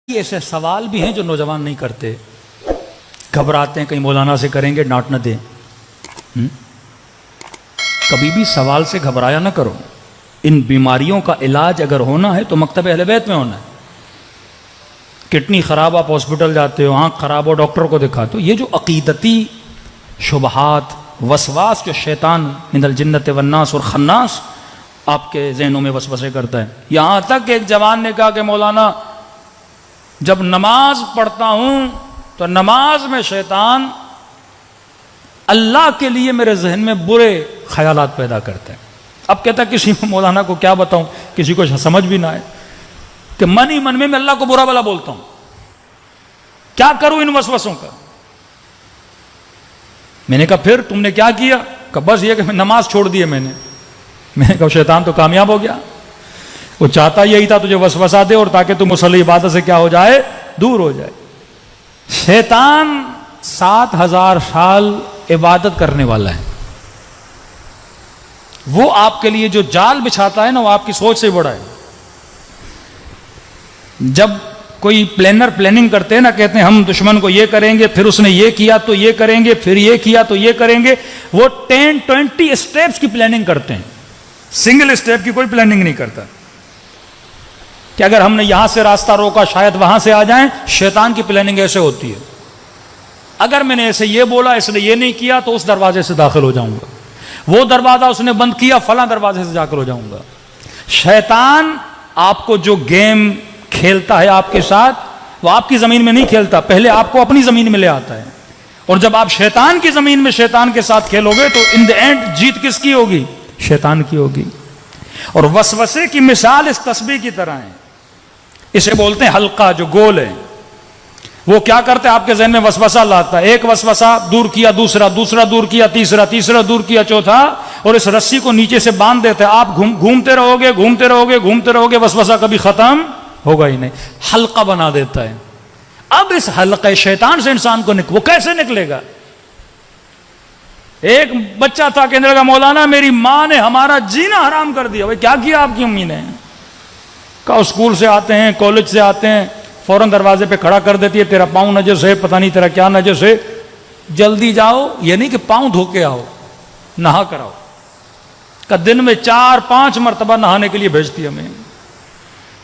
ایسے سوال بھی ہیں جو نوجوان نہیں کرتے، گھبراتے ہیں کہیں مولانا سے کریں گے ڈانٹ نہ دیں۔ کبھی بھی سوال سے گھبرایا نہ کرو۔ ان بیماریوں کا علاج اگر ہونا ہے تو مکتب اہل بیت میں ہونا ہے۔ کڈنی خراب آپ ہاسپٹل جاتے ہو، آنکھ خراب ہو ڈاکٹر کو دکھاتے ہو۔ یہ جو عقیدتی شبہات، وسواس جو شیطان من الجنت والناس اور خناس آپ کے ذہنوں میں وسوسے کرتا ہے، یہاں تک کہ ایک جوان نے کہا کہ مولانا جب نماز پڑھتا ہوں تو نماز میں شیطان اللہ کے لیے میرے ذہن میں برے خیالات پیدا کرتے ہیں۔ اب کہتا ہے کسی مولانا کو کیا بتاؤں، کسی کو سمجھ بھی نہ آئے کہ من ہی من میں اللہ کو برا بلا بولتا ہوں، کیا کروں ان وسوسوں کا۔ میں نے کہا پھر تم نے کیا کیا؟ کہ بس یہ کہ میں نماز چھوڑ دی ہے میں نے کہا شیطان تو کامیاب ہو گیا، وہ چاہتا یہی تھا تجھے وسوسہ دے اور تاکہ تم مصلی عبادت سے کیا ہو جائے، دور ہو جائے۔ شیطان 7000 سال عبادت کرنے والا ہے، وہ آپ کے لیے جو جال بچھاتا ہے نا وہ آپ کی سوچ سے بڑا ہے۔ جب کوئی پلانر پلاننگ کرتے ہیں نا، کہتے ہیں ہم دشمن کو یہ کریں گے، پھر اس نے یہ کیا تو یہ کریں گے، پھر یہ کیا تو یہ کریں گے، وہ 10-20 اسٹیپس کی پلاننگ کرتے ہیں، سنگل اسٹیپ کی کوئی پلاننگ نہیں کرتا کہ اگر ہم نے یہاں سے راستہ روکا شاید وہاں سے آ جائیں۔ شیطان کی پلاننگ ایسے ہوتی ہے، اگر میں نے ایسے یہ بولا اس نے یہ نہیں کیا تو اس دروازے سے داخل ہو جاؤں گا، وہ دروازہ اس نے بند کیا فلاں دروازے سے داخل ہو جاؤں گا۔ شیطان آپ کو جو گیم کھیلتا ہے آپ کے ساتھ، وہ آپ کی زمین میں نہیں کھیلتا، پہلے آپ کو اپنی زمین میں لے آتا ہے، اور جب آپ شیطان کی زمین میں شیطان کے ساتھ کھیلو گے تو ان دی اینڈ جیت کس کی ہوگی؟ شیطان کی ہوگی۔ اور وسوسے کی مثال اس تسبیح کی طرح ہے، اسے بولتے ہیں حلقہ جو گول ہے۔ وہ کیا کرتے ہیں؟ آپ کے ذہن میں وسوسہ لاتا ہے، ایک وسوسہ دور کیا، دوسرا دور کیا، تیسرا دور کیا، چوتھا، اور اس رسی کو نیچے سے باندھ دیتے ہیں۔ آپ گھومتے رہو گے، وسوسہ کبھی ختم ہوگا ہی نہیں، حلقہ بنا دیتا ہے۔ اب اس حلقہ شیطان سے انسان کو وہ کیسے نکلے گا؟ ایک بچہ تھا کہنے لگا مولانا میری ماں نے ہمارا جینا حرام کر دیا۔ بھائی کیا کیا آپ کی امی نے؟ کہا اسکول سے آتے ہیں، کالج سے آتے ہیں، فوراً دروازے پہ کھڑا کر دیتی ہے، تیرا پاؤں نجس ہے، پتہ نہیں تیرا کیا نجس ہے، جلدی جاؤ۔ یہ نہیں کہ پاؤں دھو کے آؤ، نہا کر آؤ۔ کہ دن میں 4-5 مرتبہ نہانے کے لیے بھیجتی ہمیں،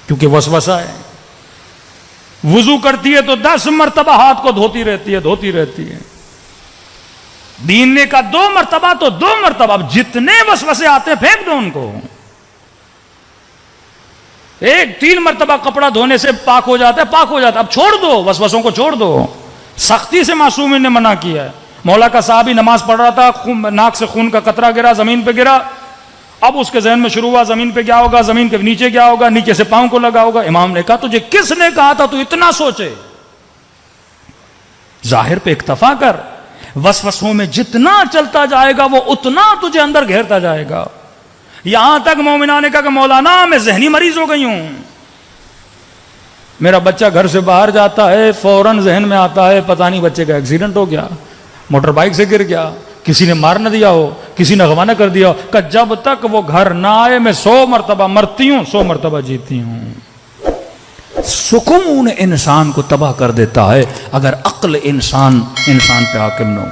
کیونکہ وسوسہ ہے۔ وضو کرتی ہے تو 10 مرتبہ ہاتھ کو دھوتی رہتی ہے۔ دین نے کہا 2 مرتبہ تو 2 مرتبہ، اب جتنے وسوسے آتے ہیں پھینک دو ان کو۔ 3 مرتبہ کپڑا دھونے سے پاک ہو جاتا ہے، اب چھوڑ دو، وسوسوں کو چھوڑ دو۔ سختی سے معصوم نے منع کیا ہے۔ مولا کا صحابی نماز پڑھ رہا تھا، ناک سے خون کا قطرہ گرا، زمین پہ گرا، اب اس کے ذہن میں شروع ہوا زمین پہ کیا ہوگا، زمین کے نیچے کیا ہوگا، نیچے سے پاؤں کو لگا ہوگا۔ امام نے کہا تجھے کس نے کہا تھا تو اتنا سوچے؟ ظاہر پہ اکتفا کر، وسوسوں میں جتنا چلتا جائے گا وہ اتنا تجھے اندر گھیرتا جائے گا۔ یہاں تک مومنہ نے کہا کہ مولانا میں ذہنی مریض ہو گئی ہوں، میرا بچہ گھر سے باہر جاتا ہے فوراً ذہن میں آتا ہے پتہ نہیں بچے کا ایکسیڈنٹ ہو گیا، موٹر بائک سے گر گیا، کسی نے مار نہ دیا ہو، کسی نے اغوا نہ کر دیا ہو، کہ جب تک وہ گھر نہ آئے میں 100 مرتبہ مرتی ہوں، 100 مرتبہ جیتی ہوں۔ سکون انسان کو تباہ کر دیتا ہے اگر عقل انسان پہ حاکم نہ ہو۔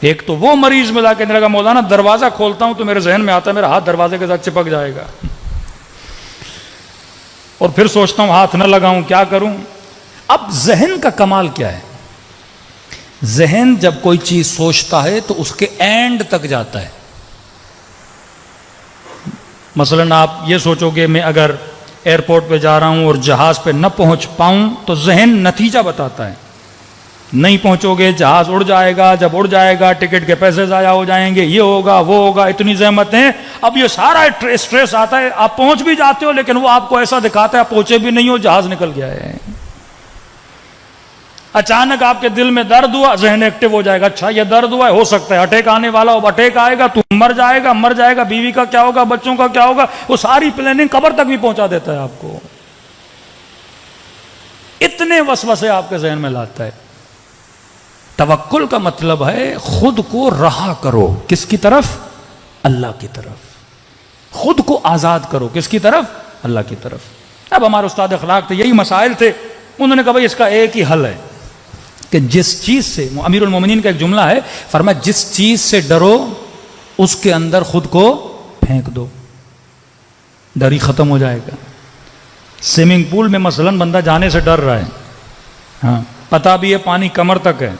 ایک تو وہ مریض ملا کے لگا مولانا دروازہ کھولتا ہوں تو میرے ذہن میں آتا ہے میرا ہاتھ دروازے کے ساتھ چپک جائے گا، اور پھر سوچتا ہوں ہاتھ نہ لگاؤں، کیا کروں؟ اب ذہن کا کمال کیا ہے؟ ذہن جب کوئی چیز سوچتا ہے تو اس کے اینڈ تک جاتا ہے۔ مثلا آپ یہ سوچو گے میں اگر ایئرپورٹ پہ جا رہا ہوں اور جہاز پہ نہ پہنچ پاؤں تو ذہن نتیجہ بتاتا ہے، نہیں پہنچو گے جہاز اڑ جائے گا، جب اڑ جائے گا ٹکٹ کے پیسے ضائع ہو جائیں گے، یہ ہوگا وہ ہوگا، اتنی زحمتیں۔ اب یہ سارا اسٹریس آتا ہے، آپ پہنچ بھی جاتے ہو لیکن وہ آپ کو ایسا دکھاتا ہے آپ پہنچے بھی نہیں ہو، جہاز نکل گیا ہے۔ اچانک آپ کے دل میں درد ہوا، ذہن ایکٹیو ہو جائے گا، اچھا یہ درد ہوا ہے، ہو سکتا ہے اٹیک آنے والا ہو، اٹیک آئے گا تو مر جائے گا، بیوی کا کیا ہوگا، بچوں کا کیا ہوگا، وہ ساری پلاننگ قبر تک بھی پہنچا دیتا ہے آپ کو۔ اتنے وسوسے آپ کے ذہن میں لاتا ہے۔ توکل کا مطلب ہے خود کو رہا کرو، کس کی طرف؟ اللہ کی طرف۔ خود کو آزاد کرو، کس کی طرف؟ اللہ کی طرف۔ اب ہمارے استاد اخلاق تھے، یہی مسائل تھے انہوں نے کہا بھائی اس کا ایک ہی حل ہے کہ جس چیز سے، امیر المومنین کا ایک جملہ ہے، فرمایا جس چیز سے ڈرو اس کے اندر خود کو پھینک دو، ڈر ہی ختم ہو جائے گا۔ سوئمنگ پول میں مثلا بندہ جانے سے ڈر رہا ہے، ہاں پتہ بھی ہے پانی کمر تک ہے،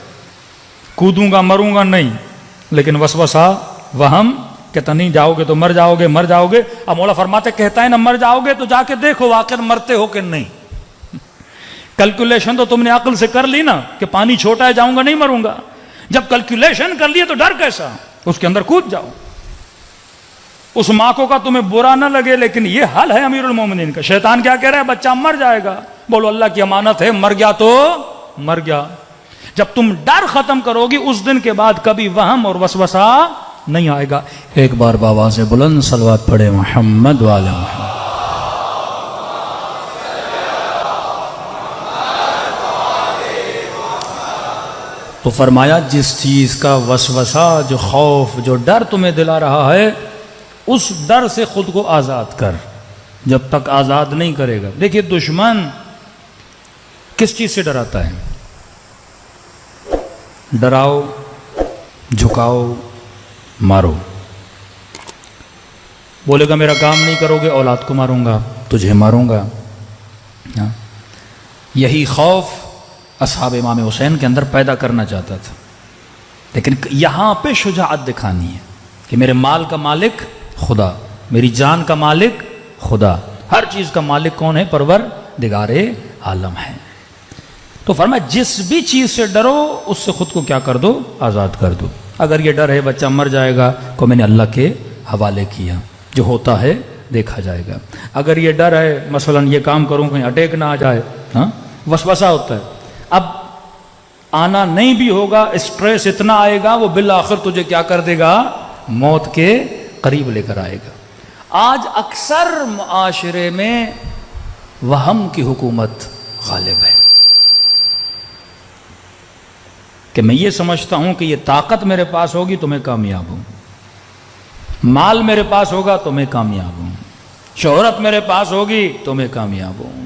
کودوں گا مروں گا نہیں، لیکن وسوسہ وہم کہتا نہیں جاؤ گے تو مر جاؤ گے، مر جاؤ گے۔ اب مولا فرماتے کہتا ہے نا مر جاؤ گے تو جا کے دیکھو واقعا مرتے ہو کہ نہیں۔ کیلکولیشن تو تم نے عقل سے کر لی نا کہ پانی چھوٹا ہے جاؤں گا نہیں مروں گا، جب کیلکولیشن کر لیے تو ڈر کیسا، اس کے اندر کود جاؤ۔ اس ماں کو کا تمہیں برا نہ لگے، لیکن یہ حل ہے امیر المومنین کا۔ شیطان کیا کہہ رہا ہے؟ بچہ مر جائے گا، بولو اللہ کی امانت ہے، مر گیا تو مر گیا۔ جب تم ڈر ختم کرو گی اس دن کے بعد کبھی وہم اور وسوسہ نہیں آئے گا۔ ایک بار بابا سے بلند صلوات پڑھے محمد والے محمد۔ تو فرمایا جس چیز کا وسوسہ، جو خوف، جو ڈر تمہیں دلا رہا ہے، اس ڈر سے خود کو آزاد کر۔ جب تک آزاد نہیں کرے گا، دیکھیے دشمن کس چیز سے ڈراتا ہے؟ ڈراؤ، جھکاؤ، مارو۔ بولے گا میرا کام نہیں کرو گے اولاد کو ماروں گا، تجھے ماروں گا۔ یہی خوف اصحاب امام حسین کے اندر پیدا کرنا چاہتا تھا، لیکن یہاں پہ شجاعت دکھانی ہے کہ میرے مال کا مالک خدا، میری جان کا مالک خدا، ہر چیز کا مالک کون ہے؟ پروردگار عالم ہے۔ تو فرمایا جس بھی چیز سے ڈرو اس سے خود کو کیا کر دو؟ آزاد کر دو۔ اگر یہ ڈر ہے بچہ مر جائے گا کو میں نے اللہ کے حوالے کیا، جو ہوتا ہے دیکھا جائے گا۔ اگر یہ ڈر ہے مثلا یہ کام کروں کہیں اٹیک نہ آ جائے، ہاں وسوسہ ہوتا ہے، اب آنا نہیں بھی ہوگا، اسٹریس اتنا آئے گا وہ بالآخر تجھے کیا کر دے گا؟ موت کے قریب لے کر آئے گا۔ آج اکثر معاشرے میں وہم کی حکومت غالب ہے کہ میں یہ سمجھتا ہوں کہ یہ طاقت میرے پاس ہوگی تو میں کامیاب ہوں، مال میرے پاس ہوگا تو میں کامیاب ہوں، شہرت میرے پاس ہوگی تو میں کامیاب ہوں۔